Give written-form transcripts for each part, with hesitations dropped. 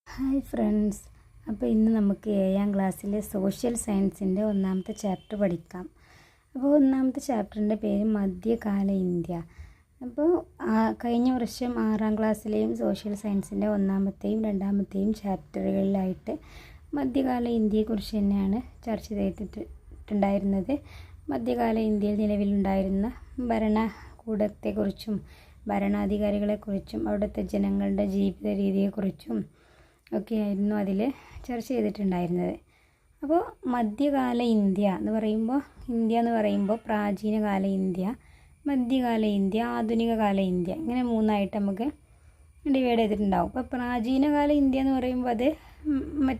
Hi friends, അപ്പോൾ ഇന്ന് നമുക്ക് 7ാം ക്ലാസ്സിലെ സോഷ്യൽ സയൻസിൻ്റെ ഒന്നാമത്തെ ചാപ്റ്റർ പഠിക്കാം. അപ്പോൾ ഒന്നാമത്തെ ചാപ്റ്ററിൻ്റെ പേര് മധ്യകാല ഇന്ത്യ. അപ്പോൾ കഴിഞ്ഞ വർഷം 6ാം ക്ലാസ്സിലെയും സോഷ്യൽ സയൻസിൻ്റെ ഒന്നാമത്തെയും രണ്ടാമത്തെയും ചാപ്റ്ററുകളിലായിട്ട് മധ്യകാല ഇന്ത്യയെക്കുറിച്ച് തന്നെയാണ് ചർച്ച ചെയ്തിട്ടുണ്ടായിരുന്നത്. മധ്യകാല ഇന്ത്യയിൽ നിലവിലുണ്ടായിരുന്ന ഭരണകൂടത്തെക്കുറിച്ചും ഭരണാധികാരികളെക്കുറിച്ചും അവിടുത്തെ ജനങ്ങളുടെ ജീവിത രീതിയെക്കുറിച്ചും ഒക്കെയായിരുന്നു അതിൽ ചർച്ച ചെയ്തിട്ടുണ്ടായിരുന്നത്. അപ്പോൾ മധ്യകാല ഇന്ത്യ എന്ന് പറയുമ്പോൾ പ്രാചീനകാല ഇന്ത്യ, മധ്യകാല ഇന്ത്യ, ആധുനിക കാല ഇന്ത്യ, ഇങ്ങനെ മൂന്നായിട്ട് നമുക്ക് ഡിവൈഡ് ചെയ്തിട്ടുണ്ടാവും. അപ്പോൾ പ്രാചീനകാല ഇന്ത്യ എന്ന് പറയുമ്പോൾ അത്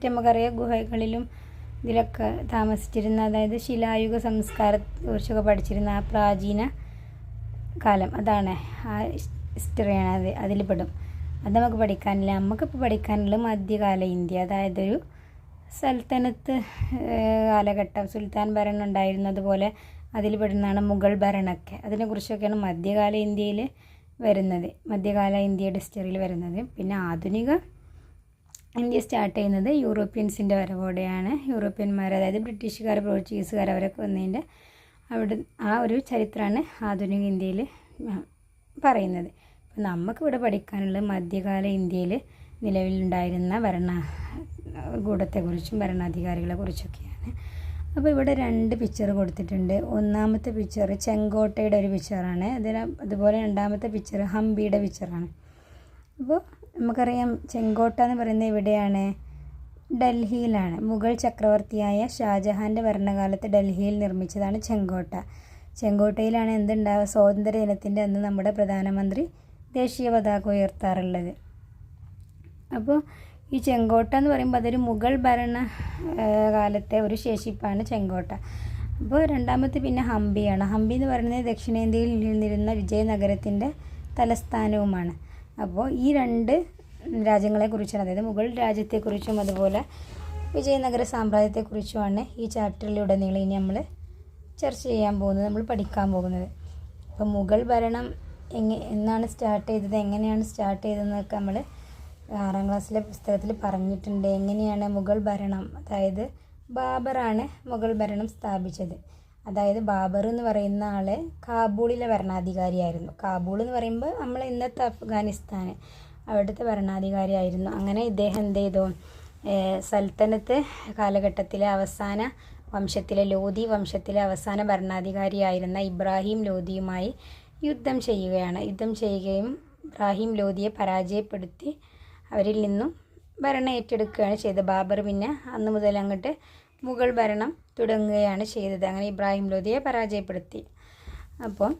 നമുക്കറിയാം ഗുഹകളിലും ഇതിലൊക്കെ താമസിച്ചിരുന്ന, അതായത് ശിലായുഗ സംസ്കാരത്തെക്കുറിച്ചൊക്കെ പഠിച്ചിരുന്ന ആ പ്രാചീന കാലം, അതാണ് ആ ഹിസ്റ്ററിയാണ്, അതിൽ പെടും. അത് നമുക്ക് പഠിക്കാനില്ല. നമുക്കിപ്പോൾ പഠിക്കാനുള്ളത് മധ്യകാല ഇന്ത്യ, അതായത് ഒരു സൽത്തനത്ത് കാലഘട്ടം, സുൽത്താൻ ഭരണം ഉണ്ടായിരുന്നതുപോലെ അതിൽ പെടുന്നതാണ് മുഗൾ ഭരണമൊക്കെ. അതിനെക്കുറിച്ചൊക്കെയാണ് മധ്യകാല ഇന്ത്യയിൽ വരുന്നത്, മധ്യകാല ഇന്ത്യയുടെ ഹിസ്റ്ററിയിൽ വരുന്നത്. പിന്നെ ആധുനിക ഇന്ത്യ സ്റ്റാർട്ട് ചെയ്യുന്നത് യൂറോപ്യൻസിൻ്റെ വരവോടെയാണ്. യൂറോപ്യന്മാർ, അതായത് ബ്രിട്ടീഷുകാർ, പോർച്ചുഗീസുകാർ, അവരൊക്കെ വന്നതിൻ്റെ ആ ഒരു ചരിത്രമാണ് ആധുനിക ഇന്ത്യയിൽ പറയുന്നത്. അപ്പോൾ നമുക്കിവിടെ പഠിക്കാനുള്ളത് മധ്യകാല ഇന്ത്യയിൽ നിലവിലുണ്ടായിരുന്ന ഭരണകൂടത്തെക്കുറിച്ചും ഭരണാധികാരികളെക്കുറിച്ചൊക്കെയാണ്. അപ്പോൾ ഇവിടെ 2 പിക്ചർ കൊടുത്തിട്ടുണ്ട്. ഒന്നാമത്തെ പിക്ചർ ചെങ്കോട്ടയുടെ ഒരു പിക്ചറാണ്. അതുപോലെ രണ്ടാമത്തെ പിക്ചർ ഹംപിയുടെ പിക്ചറാണ്. അപ്പോൾ നമുക്കറിയാം ചെങ്കോട്ട എന്ന് പറയുന്നത് എവിടെയാണ്? ഡൽഹിയിലാണ്. മുഗൾ ചക്രവർത്തിയായ ഷാജഹാൻ്റെ ഭരണകാലത്ത് ഡൽഹിയിൽ നിർമ്മിച്ചതാണ് ചെങ്കോട്ട. ചെങ്കോട്ടയിലാണ് എന്തുണ്ടാവുക? സ്വാതന്ത്ര്യ ദിനത്തിൻ്റെ അന്ന് നമ്മുടെ പ്രധാനമന്ത്രി ദേശീയ പതാക ഉയർത്താറുള്ളത്. അപ്പോൾ ഈ ചെങ്കോട്ട എന്ന് പറയുമ്പോൾ അതൊരു മുഗൾ ഭരണ കാലത്തെ ഒരു ശേഷിപ്പാണ് ചെങ്കോട്ട. അപ്പോൾ രണ്ടാമത്തെ പിന്നെ ഹംപിയാണ്. ഹംപി എന്ന് പറയുന്നത് ദക്ഷിണേന്ത്യയിൽ നിന്നിരുന്ന വിജയനഗരത്തിൻ്റെ തലസ്ഥാനവുമാണ്. അപ്പോൾ ഈ 2 രാജ്യങ്ങളെക്കുറിച്ചാണ്, അതായത് മുഗൾ രാജ്യത്തെക്കുറിച്ചും അതുപോലെ വിജയനഗര സാമ്രാജ്യത്തെക്കുറിച്ചുമാണ് ഈ ചാപ്റ്ററിലുടനീളം ഇനി നമ്മൾ ചർച്ച ചെയ്യാൻ പോകുന്നത്, നമ്മൾ പഠിക്കാൻ പോകുന്നത്. അപ്പോൾ മുഗൾ ഭരണം എന്നാണ് സ്റ്റാർട്ട് ചെയ്തത്, എങ്ങനെയാണ് സ്റ്റാർട്ട് ചെയ്തതെന്നൊക്കെ നമ്മൾ 6ാം ക്ലാസ്സിലെ പുസ്തകത്തിൽ പറഞ്ഞിട്ടുണ്ട്. എങ്ങനെയാണ് മുഗൾ ഭരണം, അതായത് ബാബറാണ് മുഗൾ ഭരണം സ്ഥാപിച്ചത്. അതായത് ബാബർ എന്ന് പറയുന്ന ആൾ കാബൂളിലെ ഭരണാധികാരിയായിരുന്നു. കാബൂൾ എന്ന് പറയുമ്പോൾ നമ്മൾ ഇന്നത്തെ അഫ്ഗാനിസ്ഥാൻ, അവിടുത്തെ ഭരണാധികാരിയായിരുന്നു. അങ്ങനെ ഇദ്ദേഹം എന്ത് ചെയ്തു? സൽത്തനത്ത് കാലഘട്ടത്തിലെ അവസാന വംശത്തിലെ, ലോധി വംശത്തിലെ അവസാന ഭരണാധികാരിയായിരുന്ന ഇബ്രാഹിം ലോധിയുമായി യുദ്ധം ചെയ്യുകയും ഇബ്രാഹിം ലോധിയെ പരാജയപ്പെടുത്തി അവരിൽ നിന്നും ഭരണം ഏറ്റെടുക്കുകയാണ് ചെയ്തത്. ബാബർ പിന്നെ അന്ന് മുതൽ അങ്ങോട്ട് മുഗൾ ഭരണം തുടങ്ങുകയാണ് ചെയ്തത്. അങ്ങനെ ഇബ്രാഹിം ലോധിയെ പരാജയപ്പെടുത്തി. അപ്പോൾ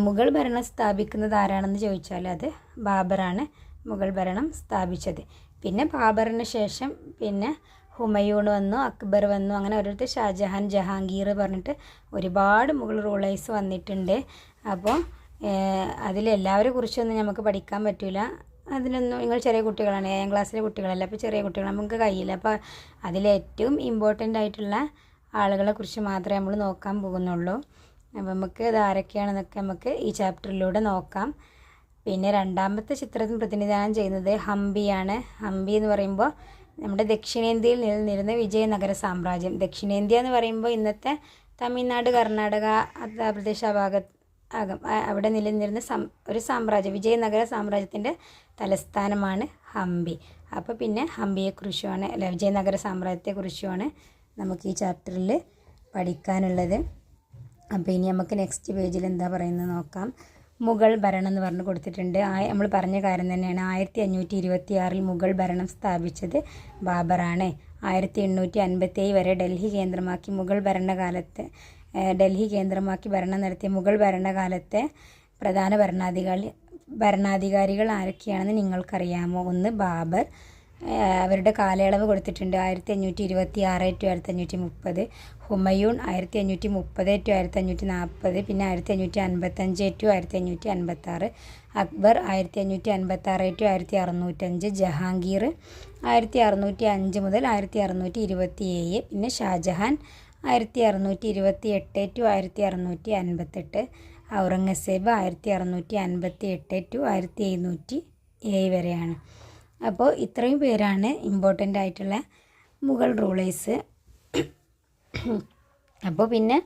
മുഗൾ ഭരണം സ്ഥാപിക്കുന്നത് ആരാണെന്ന് ചോദിച്ചാൽ അത് ബാബറാണ് മുഗൾ ഭരണം സ്ഥാപിച്ചത്. പിന്നെ ബാബറിന് ശേഷം പിന്നെ ഹുമയൂൺ വന്നു, അക്ബർ വന്നു, അങ്ങനെ ഓരോരുത്തർ ഷാജഹാൻ, ജഹാംഗീർ പറഞ്ഞിട്ട് ഒരുപാട് മുഗൾ റൂളേഴ്സ് വന്നിട്ടുണ്ട്. അപ്പോൾ അതിലെല്ലാവരെ കുറിച്ചൊന്നും നമുക്ക് പഠിക്കാൻ പറ്റില്ല. അതിനൊന്നും നിങ്ങൾ ചെറിയ കുട്ടികളാണ്, 7ാം ക്ലാസ്സിലെ കുട്ടികളല്ല, അപ്പോൾ ചെറിയ കുട്ടികൾ നമുക്ക് കഴിയില്ല. അപ്പോൾ അതിലേറ്റവും ഇമ്പോർട്ടൻ്റ് ആയിട്ടുള്ള ആളുകളെ കുറിച്ച് മാത്രമേ നമ്മൾ നോക്കാൻ പോകുന്നുള്ളൂ. അപ്പോൾ നമുക്ക് ഇത് ആരൊക്കെയാണെന്നൊക്കെ നമുക്ക് ഈ ചാപ്റ്ററിലൂടെ നോക്കാം. പിന്നെ രണ്ടാമത്തെ ചിത്രത്തിൽ പ്രതിനിധാനം ചെയ്യുന്നത് ഹംപിയാണ്. ഹംപി എന്ന് പറയുമ്പോൾ നമ്മുടെ ദക്ഷിണേന്ത്യയിൽ നിലനിന്നിരുന്ന വിജയനഗര സാമ്രാജ്യം. ദക്ഷിണേന്ത്യ എന്ന് പറയുമ്പോൾ ഇന്നത്തെ തമിഴ്നാട്, കർണാടക, ആന്ധ്രാപ്രദേശ് അവിടെ നിലനിന്നിരുന്ന ഒരു സാമ്രാജ്യം, വിജയനഗര സാമ്രാജ്യത്തിൻ്റെ തലസ്ഥാനമാണ് ഹംപി. അപ്പോൾ പിന്നെ ഹംപിയെക്കുറിച്ചുമാണ്, വിജയനഗര സാമ്രാജ്യത്തെക്കുറിച്ചുമാണ് നമുക്ക് ഈ ചാപ്റ്ററിൽ പഠിക്കാനുള്ളത്. അപ്പോൾ ഇനി നമുക്ക് നെക്സ്റ്റ് പേജിൽ എന്താ പറയുന്നത് നോക്കാം. മുഗൾ ഭരണം എന്ന് പറഞ്ഞ് കൊടുത്തിട്ടുണ്ട്. നമ്മൾ പറഞ്ഞ കാര്യം തന്നെയാണ്. 1526 മുഗൾ ഭരണം സ്ഥാപിച്ചത് ബാബറാണ്. 1857 വരെ ഡൽഹി കേന്ദ്രമാക്കി ഭരണം നടത്തിയ മുഗൾ ഭരണകാലത്തെ പ്രധാന ഭരണാധികാരികൾ ആരൊക്കെയാണെന്ന് നിങ്ങൾക്കറിയാമോ? ഒന്ന് ബാബർ, അവരുടെ കാലയളവ് കൊടുത്തിട്ടുണ്ട് 1526 to 1530. ഹുമയൂൺ 1530 to 1540, പിന്നെ 1555 to 1556. അക്ബർ 1556 to 1605. ജഹാംഗീർ 1605 മുതൽ 1627. പിന്നെ ഷാജഹാൻ 1628 to 1658. ഔറംഗസേബ് 1658 ടു 1707 വരെയാണ്. അപ്പോൾ ഇത്രയും പേരാണ് ഇമ്പോർട്ടൻ്റ് ആയിട്ടുള്ള മുഗൾ റൂളേഴ്സ്. അപ്പോൾ പിന്നെ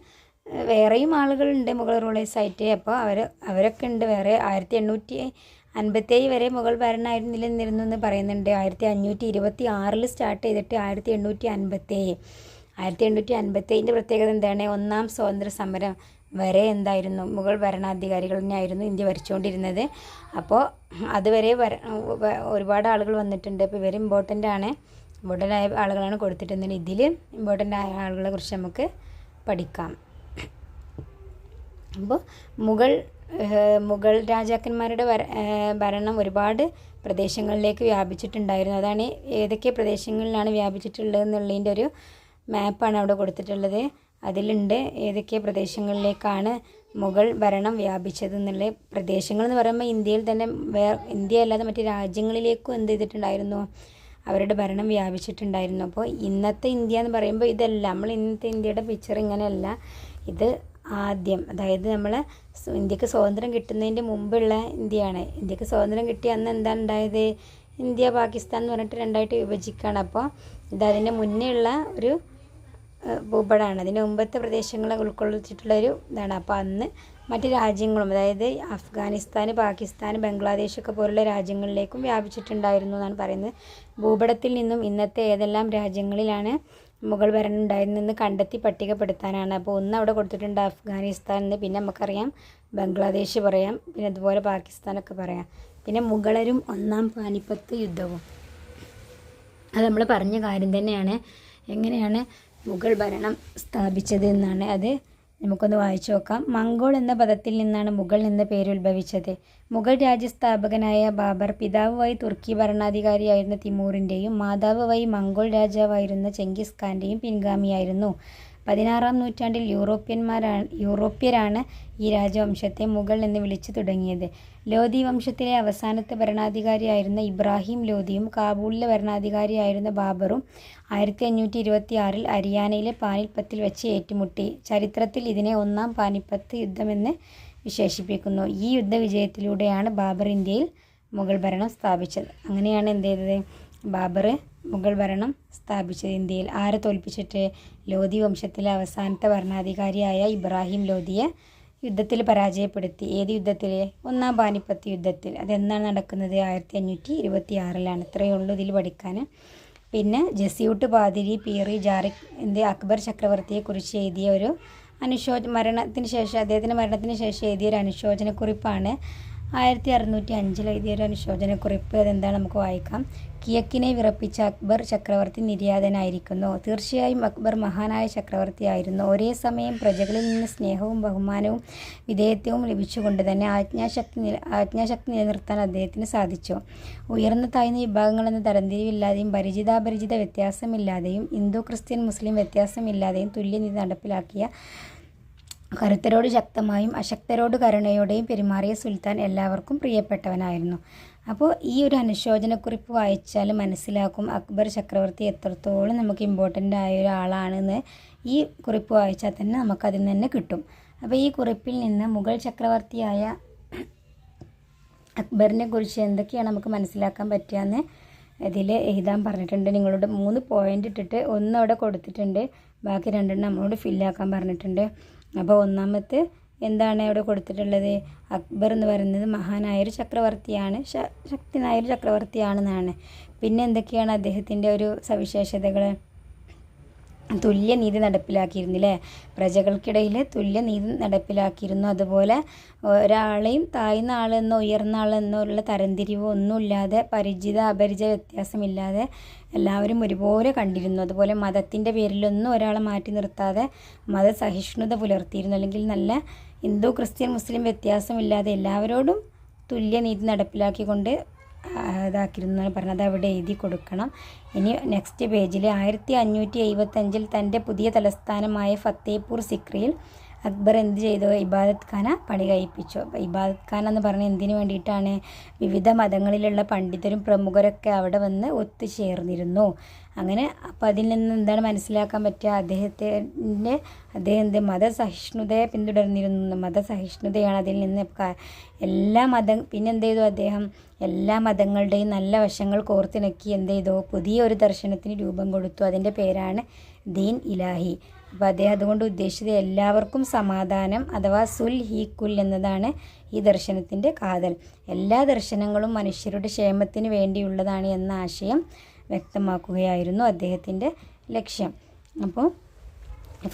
വേറെയും ആളുകളുണ്ട് മുഗൾ റൂളേഴ്സായിട്ട്. അപ്പോൾ അവരൊക്കെ ഉണ്ട് വേറെ. 1857 വരെ മുഗൾ ഭരണമായിരുന്നു നിലനിന്നിരുന്നു എന്ന് പറയുന്നുണ്ട്. 1526 സ്റ്റാർട്ട് ചെയ്തിട്ട് 1857 പ്രത്യേകത എന്താണ്? ഒന്നാം സ്വാതന്ത്ര്യ സമരം വരെ എന്തായിരുന്നു? മുഗൾ ഭരണാധികാരികൾ തന്നെയായിരുന്നു ഇന്ത്യ ഭരിച്ചുകൊണ്ടിരുന്നത്. അപ്പോൾ അതുവരെ ഒരുപാട് ആളുകൾ വന്നിട്ടുണ്ട്. അപ്പോൾ ഇവർ ഇമ്പോർട്ടൻ്റ് ആയ ആളുകളാണ് കൊടുത്തിട്ടുണ്ടെങ്കിൽ ഇതിൽ ഇമ്പോർട്ടൻ്റ് ആയ ആളുകളെ കുറിച്ച് നമുക്ക് പഠിക്കാം. അപ്പോൾ മുഗൾ രാജാക്കന്മാരുടെ ഭരണം ഒരുപാട് പ്രദേശങ്ങളിലേക്ക് വ്യാപിച്ചിട്ടുണ്ടായിരുന്നു. അതാണ് ഏതൊക്കെ പ്രദേശങ്ങളിലാണ് വ്യാപിച്ചിട്ടുള്ളത് എന്നുള്ളതിൻ്റെ ഒരു മാപ്പാണ് അവിടെ കൊടുത്തിട്ടുള്ളത്. അതിലുണ്ട് ഏതൊക്കെ പ്രദേശങ്ങളിലേക്കാണ് മുഗൾ ഭരണം വ്യാപിച്ചത് എന്നുള്ള. പ്രദേശങ്ങൾ എന്ന് പറയുമ്പോൾ ഇന്ത്യയിൽ തന്നെ ഇന്ത്യ അല്ലാതെ മറ്റ് രാജ്യങ്ങളിലേക്കും എന്ത് ചെയ്തിട്ടുണ്ടായിരുന്നു? അവരുടെ ഭരണം വ്യാപിച്ചിട്ടുണ്ടായിരുന്നു. അപ്പോൾ ഇന്നത്തെ ഇന്ത്യ എന്ന് പറയുമ്പോൾ ഇതല്ല, നമ്മൾ ഇന്നത്തെ ഇന്ത്യയുടെ പിക്ചർ ഇങ്ങനെയല്ല. ഇത് ആദ്യം, അതായത് നമ്മൾ ഇന്ത്യക്ക് സ്വാതന്ത്ര്യം കിട്ടുന്നതിൻ്റെ മുമ്പുള്ള ഇന്ത്യയാണ്. ഇന്ത്യക്ക് സ്വാതന്ത്ര്യം കിട്ടിയ അന്ന് എന്താണ് ഉണ്ടായത്? ഇന്ത്യ പാകിസ്ഥാൻ എന്ന് പറഞ്ഞിട്ട് രണ്ടായിട്ട് വിഭജിക്കുകയാണ്. അപ്പോൾ അതിൻ്റെ മുന്നേ ഉള്ള ഒരു ഭൂപടമാണ്. അതിന് മുമ്പത്തെ പ്രദേശങ്ങളെ ഉൾക്കൊള്ളിച്ചിട്ടുള്ളൊരു ഇതാണ്. അപ്പോൾ അന്ന് മറ്റ് രാജ്യങ്ങളും, അതായത് അഫ്ഗാനിസ്ഥാൻ, പാകിസ്ഥാൻ, ബംഗ്ലാദേശൊക്കെ പോലുള്ള രാജ്യങ്ങളിലേക്കും വ്യാപിച്ചിട്ടുണ്ടായിരുന്നു എന്നാണ് പറയുന്നത്. ഭൂപടത്തിൽ നിന്നും ഇന്നത്തെ ഏതെല്ലാം രാജ്യങ്ങളിലാണ് മുഗൾ ഭരണം ഉണ്ടായിരുന്നെന്ന് കണ്ടെത്തി പട്ടികപ്പെടുത്താനാണ്. അപ്പോൾ ഒന്ന് അവിടെ കൊടുത്തിട്ടുണ്ട് അഫ്ഗാനിസ്ഥാൻ എന്ന്, പിന്നെ നമുക്കറിയാം ബംഗ്ലാദേശ് പറയാം, പിന്നെ അതുപോലെ പാകിസ്ഥാനൊക്കെ പറയാം. പിന്നെ മുഗളരും ഒന്നാം പാനിപ്പത്ത് യുദ്ധവും അത് നമ്മൾ പറഞ്ഞ കാര്യം തന്നെയാണ്. എങ്ങനെയാണ് മുഗൾ ഭരണം സ്ഥാപിച്ചത് എന്നാണ്. അത് നമുക്കൊന്ന് വായിച്ചു നോക്കാം. മംഗോൾ എന്ന പദത്തിൽ നിന്നാണ് മുഗൾ എന്ന പേര് ഉത്ഭവിച്ചത്. മുഗൾ രാജ്യസ്ഥാപകനായ ബാബർ പിതാവ് വഴി തുർക്കി ഭരണാധികാരിയായിരുന്ന തിമൂറിൻ്റെയും മാതാവ് വഴി മംഗോൾ രാജാവായിരുന്ന ചെങ്കിസ് ഖാൻ്റെയും പിൻഗാമിയായിരുന്നു. 16-ാം നൂറ്റാണ്ടിൽ യൂറോപ്യരാണ് ഈ രാജവംശത്തെ മുഗൾ എന്ന് വിളിച്ചു തുടങ്ങിയത്. ലോധി വംശത്തിലെ അവസാനത്തെ ഭരണാധികാരിയായിരുന്ന ഇബ്രാഹിം ലോധിയും കാബൂളിലെ ഭരണാധികാരിയായിരുന്ന ബാബറും 1526 ഹരിയാനയിലെ പാനിപ്പത്തിൽ വെച്ച് ഏറ്റുമുട്ടി. ചരിത്രത്തിൽ ഇതിനെ ഒന്നാം പാനിപ്പത്ത് യുദ്ധമെന്ന് വിശേഷിപ്പിക്കുന്നു. ഈ യുദ്ധവിജയത്തിലൂടെയാണ് ബാബർ ഇന്ത്യയിൽ മുഗൾ ഭരണം സ്ഥാപിച്ചത്. അങ്ങനെയാണ് എന്ത് ചെയ്തത്? ബാബർ മുഗൾ ഭരണം സ്ഥാപിച്ചത് ഇന്ത്യയിൽ. ആരെ തോൽപ്പിച്ചിട്ട്? ലോധി വംശത്തിലെ അവസാനത്തെ ഭരണാധികാരിയായ ഇബ്രാഹിം ലോധിയെ യുദ്ധത്തിൽ പരാജയപ്പെടുത്തി. ഏത് യുദ്ധത്തിൽ? ഒന്നാം പാനിപ്പത്ത് യുദ്ധത്തിൽ. അതെന്നാണ് നടക്കുന്നത്? 1526. ഇത്രയേ ഉള്ളൂ ഇതിൽ പഠിക്കാൻ. പിന്നെ ജസ്യൂട്ട് പാതിരി പീറി ജാറിക് അക്ബർ ചക്രവർത്തിയെക്കുറിച്ച് എഴുതിയ ഒരു അദ്ദേഹത്തിൻ്റെ മരണത്തിന് ശേഷം എഴുതിയൊരു അനുശോചനക്കുറിപ്പാണ്. 1605 എഴുതിയൊരു അനുശോചനക്കുറിപ്പ്. അതെന്താണ്? നമുക്ക് വായിക്കാം. കിഴക്കിനെ വിറപ്പിച്ച അക്ബർ ചക്രവർത്തി നിര്യാതനായിരിക്കുന്നു. തീർച്ചയായും അക്ബർ മഹാനായ ചക്രവർത്തിയായിരുന്നു. ഒരേ സമയം പ്രജകളിൽ നിന്ന് സ്നേഹവും ബഹുമാനവും വിധേയത്വവും ലഭിച്ചുകൊണ്ട് തന്നെ ആജ്ഞാശക്തി നിലനിർത്താൻ അദ്ദേഹത്തിന് സാധിച്ചു. ഉയർന്ന താഴ്ന്ന വിഭാഗങ്ങളെന്ന തരംതിരിവില്ലാതെയും പരിചിതാപരിചിത വ്യത്യാസമില്ലാതെയും ഹിന്ദു ക്രിസ്ത്യൻ മുസ്ലിം വ്യത്യാസമില്ലാതെയും തുല്യനീതി നടപ്പിലാക്കിയ, കരുത്തരോട് ശക്തമായും അശക്തരോട് കരുണയോടെയും പെരുമാറിയ സുൽത്താൻ എല്ലാവർക്കും പ്രിയപ്പെട്ടവനായിരുന്നു. അപ്പോൾ ഈ ഒരു അനുശോചനക്കുറിപ്പ് വായിച്ചാൽ മനസ്സിലാക്കും അക്ബർ ചക്രവർത്തി എത്രത്തോളം നമുക്ക് ഇമ്പോർട്ടൻ്റ് ആയ ഒരാളാണെന്ന്. ഈ കുറിപ്പ് വായിച്ചാൽ തന്നെ നമുക്കതിൽ നിന്ന് തന്നെ കിട്ടും. അപ്പോൾ ഈ കുറിപ്പിൽ നിന്ന് മുഗൾ ചക്രവർത്തിയായ അക്ബറിനെ കുറിച്ച് എന്തൊക്കെയാണ് നമുക്ക് മനസ്സിലാക്കാൻ പറ്റുകയെന്ന് ഇതിൽ എഴുതാൻ പറഞ്ഞിട്ടുണ്ട്. നിങ്ങളോട് 3 പോയിൻ്റ് ഇട്ടിട്ട് അവിടെ കൊടുത്തിട്ടുണ്ട്, ബാക്കി 2 നമ്മളോട് ഫില്ലാക്കാൻ പറഞ്ഞിട്ടുണ്ട്. അപ്പോൾ ഒന്നാമത്തെ എന്താണ് അവിടെ കൊടുത്തിട്ടുള്ളത്? അക്ബർ എന്ന് പറയുന്നത് മഹാനായൊരു ചക്രവർത്തിയാണ്, ശക്തനായൊരു ചക്രവർത്തിയാണെന്നാണ്. പിന്നെ എന്തൊക്കെയാണ് അദ്ദേഹത്തിൻ്റെ ഒരു സവിശേഷതകൾ? തുല്യനീതി നടപ്പിലാക്കിയിരുന്നില്ലേ? പ്രജകൾക്കിടയിൽ തുല്യനീതി നടപ്പിലാക്കിയിരുന്നു. അതുപോലെ ഒരാളെയും താഴ്ന്ന ആളെന്നോ ഉയർന്ന ആളെന്നോ ഉള്ള തരംതിരിവോ ഒന്നുമില്ലാതെ, പരിചിത അപരിചിത വ്യത്യാസമില്ലാതെ എല്ലാവരും ഒരുപോലെ കണ്ടിരുന്നു. അതുപോലെ മതത്തിൻ്റെ പേരിലൊന്നും ഒരാളെ മാറ്റി നിർത്താതെ മതസഹിഷ്ണുത പുലർത്തിയിരുന്നു. അല്ലെങ്കിൽ നല്ല ഹിന്ദു ക്രിസ്ത്യൻ മുസ്ലിം വ്യത്യാസമില്ലാതെ എല്ലാവരോടും തുല്യനീതി നടപ്പിലാക്കിക്കൊണ്ട് ഇതാക്കിയിരുന്നു പറഞ്ഞത്. അവിടെ എഴുതി കൊടുക്കണം. ഇനി നെക്സ്റ്റ് പേജിൽ 1575 തൻ്റെ പുതിയ തലസ്ഥാനമായ ഫത്തേപൂർ സിക്രിയിൽ അക്ബർ എന്ത് ചെയ്തു? ഇബാദത്ത് ഖാന പണി കഴിപ്പിച്ചു. അപ്പോൾ ഇബാദത്ത് ഖാന എന്ന് പറഞ്ഞാൽ എന്തിനു വേണ്ടിയിട്ടാണ്? വിവിധ മതങ്ങളിലുള്ള പണ്ഡിതരും പ്രമുഖരൊക്കെ അവിടെ വന്ന് ഒത്തുചേർന്നിരുന്നു. അങ്ങനെ അപ്പോൾ അതിൽ നിന്ന് എന്താണ് മനസ്സിലാക്കാൻ പറ്റുക? അദ്ദേഹം മതസഹിഷ്ണുതയെ പിന്തുടർന്നിരുന്നു. മതസഹിഷ്ണുതയാണ് അതിൽ നിന്ന് പിന്നെ എന്ത് ചെയ്തു? അദ്ദേഹം എല്ലാ മതങ്ങളുടെയും നല്ല വശങ്ങൾ കോർത്തിണക്കി എന്ത് ചെയ്തു? പുതിയൊരു ദർശനത്തിന് രൂപം കൊടുത്തു. അതിൻ്റെ പേരാണ് ദീൻ ഇലാഹി. അപ്പോൾ അദ്ദേഹം അതുകൊണ്ട് ഉദ്ദേശിച്ചത് എല്ലാവർക്കും സമാധാനം അഥവാ സുൽ ഹി കുൽ എന്നതാണ് ഈ ദർശനത്തിൻ്റെ കാതൽ. എല്ലാ ദർശനങ്ങളും മനുഷ്യരുടെ ക്ഷേമത്തിന് വേണ്ടിയുള്ളതാണ് എന്ന ആശയം വ്യക്തമാക്കുകയായിരുന്നു അദ്ദേഹത്തിൻ്റെ ലക്ഷ്യം. അപ്പോൾ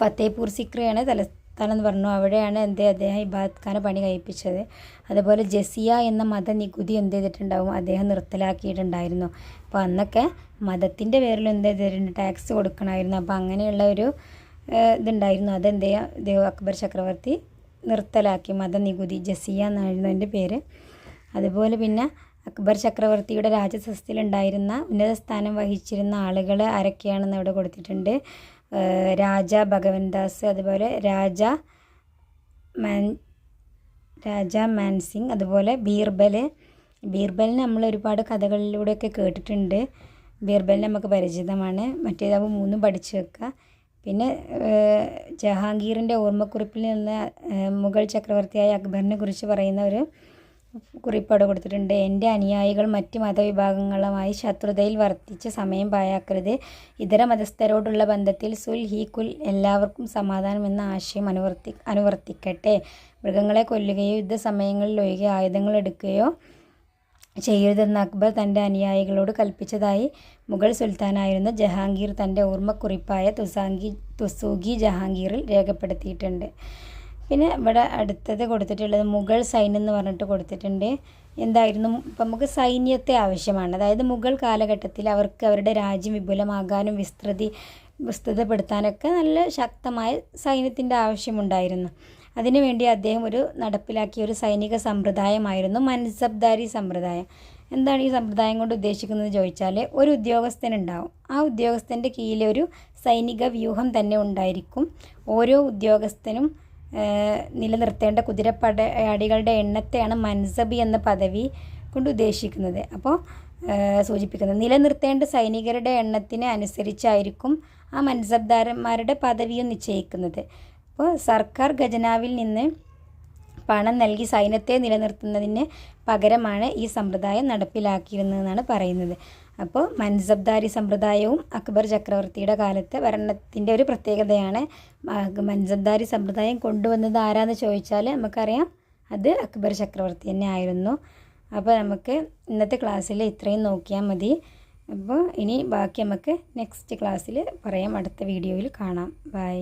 ഫത്തേപൂർ സിക്രിയാണ് തലസ്ഥാനം എന്ന് പറഞ്ഞു. അവിടെയാണ് അദ്ദേഹം ഇബാദത്ത് ഖാന പണി കഴിപ്പിച്ചത്. അതുപോലെ ജസിയ എന്ന മതനികുതി എന്ത് ചെയ്തിട്ടുണ്ടാവും? അദ്ദേഹം നിർത്തലാക്കിയിട്ടുണ്ടായിരുന്നു. അപ്പോൾ അന്നൊക്കെ മതത്തിൻ്റെ പേരിൽ എന്ത് ചെയ്തിട്ടുണ്ട്? ടാക്സ് കൊടുക്കണമായിരുന്നു. അപ്പോൾ അങ്ങനെയുള്ള ഒരു ഇതുണ്ടായിരുന്നു. അക്ബർ ചക്രവർത്തി നിർത്തലാക്കി. മതനികുതി ജസിയ എന്നായിരുന്നു അതിൻ്റെ പേര്. അതുപോലെ പിന്നെ അക്ബർ ചക്രവർത്തിയുടെ രാജസദസ്സിലുണ്ടായിരുന്ന ഉന്നത സ്ഥാനം വഹിച്ചിരുന്ന ആളുകൾ ആരൊക്കെയാണെന്ന് അവിടെ കൊടുത്തിട്ടുണ്ട്. രാജ ഭഗവൻദാസ്, അതുപോലെ രാജ മാൻസിംഗ്, അതുപോലെ ബീർബലിനെ നമ്മൾ ഒരുപാട് കഥകളിലൂടെയൊക്കെ കേട്ടിട്ടുണ്ട്. ബീർബലിനെ നമുക്ക് പരിചിതമാണ്. മറ്റേതാവുമ്പോൾ 3 പഠിച്ചു വെക്കുക. പിന്നെ ജഹാംഗീറിൻ്റെ ഓർമ്മക്കുറിപ്പിൽ നിന്ന് മുഗൾ ചക്രവർത്തിയായ അക്ബറിനെ കുറിച്ച് പറയുന്ന ഒരു കുറിപ്പ് അവിടെ കൊടുത്തിട്ടുണ്ട്. എൻ്റെ അനുയായികൾ മറ്റ് മതവിഭാഗങ്ങളുമായി ശത്രുതയിൽ വർത്തിച്ച് സമയം പാഴാക്കരുത്. ഇതര മതസ്ഥരോടുള്ള ബന്ധത്തിൽ സുൽ ഹി കുൽ എല്ലാവർക്കും സമാധാനം എന്ന ആശയം അനുവർത്തിക്കട്ടെ. മൃഗങ്ങളെ കൊല്ലുകയോ യുദ്ധസമയങ്ങളിൽ ഒഴികെ ആയുധങ്ങൾ എടുക്കുകയോ ചെയ്യരുതെന്ന് അക്ബർ തൻ്റെ അനുയായികളോട് കൽപ്പിച്ചതായി മുഗൾ സുൽത്താനായിരുന്ന ജഹാംഗീർ തൻ്റെ ഓർമ്മക്കുറിപ്പായ തുസൂഖി ജഹാംഗീറിൽ രേഖപ്പെടുത്തിയിട്ടുണ്ട്. പിന്നെ ഇവിടെ അടുത്തത് കൊടുത്തിട്ടുള്ളത് മുഗൾ സൈന്യം എന്ന് പറഞ്ഞിട്ട് കൊടുത്തിട്ടുണ്ട്. എന്തായിരുന്നു? ഇപ്പം നമുക്ക് സൈന്യത്തെ ആവശ്യമാണ്. അതായത് മുഗൾ കാലഘട്ടത്തിൽ അവർക്ക് അവരുടെ രാജ്യം വിപുലമാകാനും വിസ്തൃതപ്പെടുത്താനൊക്കെ നല്ല ശക്തമായ സൈന്യത്തിൻ്റെ ആവശ്യമുണ്ടായിരുന്നു. അതിനുവേണ്ടി അദ്ദേഹം നടപ്പിലാക്കിയ ഒരു സൈനിക സമ്പ്രദായമായിരുന്നു മൻസബ്ദാരി സമ്പ്രദായം. എന്താണ് ഈ സമ്പ്രദായം കൊണ്ട് ഉദ്ദേശിക്കുന്നത് ചോദിച്ചാൽ, ഒരു ഉദ്യോഗസ്ഥനുണ്ടാവും. ആ ഉദ്യോഗസ്ഥൻ്റെ കീഴിൽ ഒരു സൈനിക വ്യൂഹം തന്നെ ഉണ്ടായിരിക്കും. ഓരോ ഉദ്യോഗസ്ഥനും നിലനിർത്തേണ്ട കുതിരപ്പടയാളികളുടെ എണ്ണത്തെയാണ് മൻസബി എന്ന പദവി കൊണ്ട് ഉദ്ദേശിക്കുന്നത്. അപ്പോൾ സൂചിപ്പിക്കുന്നത് നിലനിർത്തേണ്ട സൈനികരുടെ എണ്ണത്തിന് അനുസരിച്ചായിരിക്കും ആ മൻസബ്ദാരന്മാരുടെ പദവിയും നിശ്ചയിക്കുന്നത്. അപ്പോൾ സർക്കാർ ഖജനാവിൽ നിന്ന് പണം നൽകി സൈന്യത്തെ നിലനിർത്തുന്നതിന് പകരമാണ് ഈ സമ്പ്രദായം നടപ്പിലാക്കിയിരുന്നതെന്നാണ് പറയുന്നത്. അപ്പോൾ മൻസബ്ദാരി സമ്പ്രദായവും അക്ബർ ചക്രവർത്തിയുടെ കാലത്തെ ഭരണത്തിൻ്റെ ഒരു പ്രത്യേകതയാണ്. മൻസബ്ദാരി സമ്പ്രദായം കൊണ്ടുവന്നത് ആരാന്ന് ചോദിച്ചാൽ നമുക്കറിയാം, അത് അക്ബർ ചക്രവർത്തി തന്നെ ആയിരുന്നു. അപ്പോൾ നമുക്ക് ഇന്നത്തെ ക്ലാസ്സിൽ ഇത്രയും നോക്കിയാൽ മതി. അപ്പോൾ ഇനി ബാക്കി നമുക്ക് നെക്സ്റ്റ് ക്ലാസ്സിൽ പറയാം. അടുത്ത വീഡിയോയിൽ കാണാം. ബൈ.